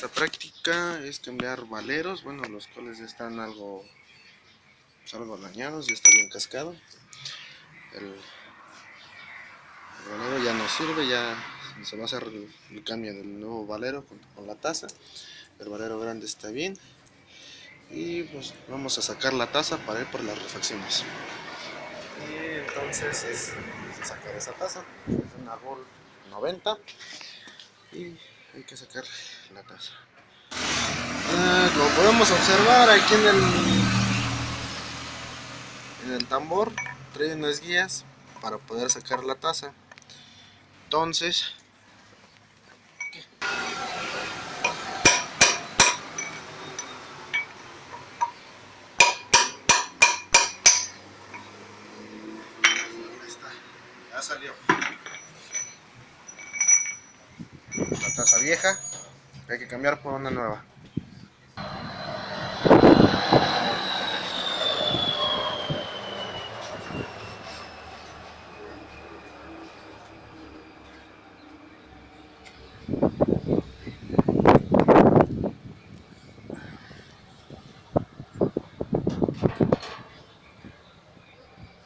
nuestra práctica es cambiar valeros, bueno, los cuales están algo dañados, ya está bien cascado. El valero ya no sirve, ya se va a hacer el cambio del nuevo valero con la taza. El valero grande está bien y pues vamos a sacar la taza para ir por las refacciones. Y entonces es sacar esa taza, es una Roll 90 y hay que sacar la taza. Como podemos observar aquí en el tambor trae unas guías para poder sacar la taza. Entonces ahí está, ya salió la taza vieja, hay que cambiar por una nueva.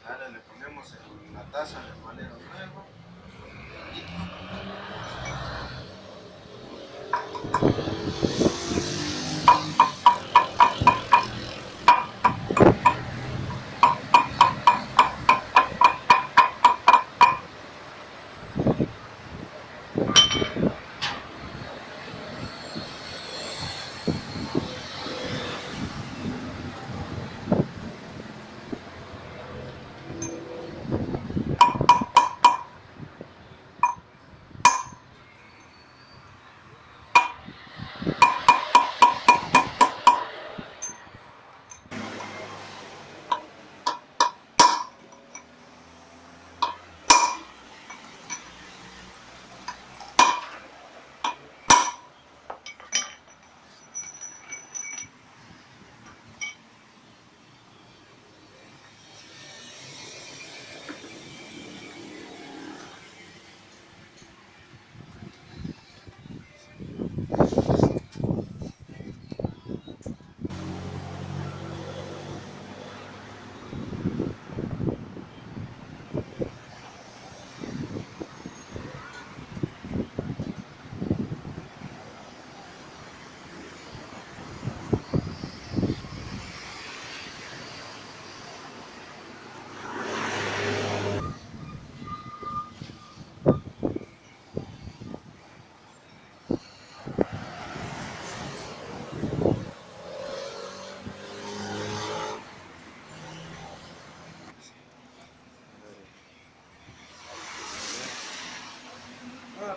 Ahora le ponemos la taza del valero nuevo.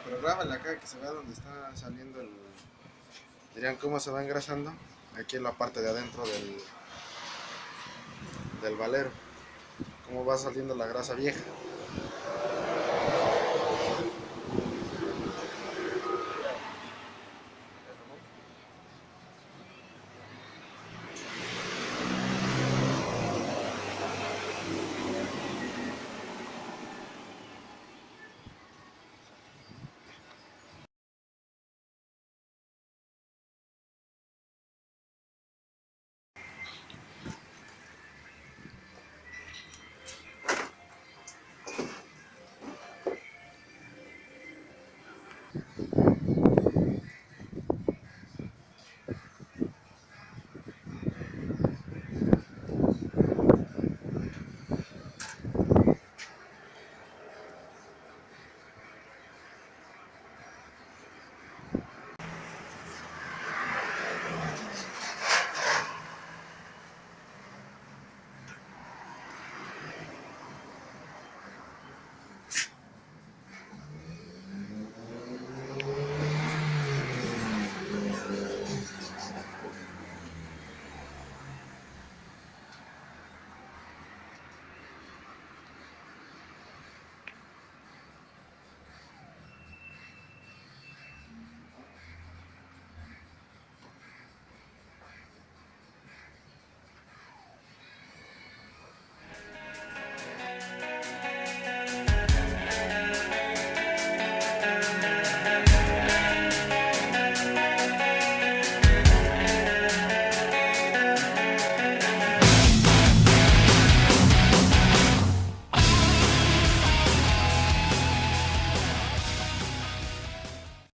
Pero grábale acá que se vea donde está saliendo el... Dirían cómo se va engrasando. Aquí en la parte de adentro del valero. Cómo va saliendo la grasa vieja.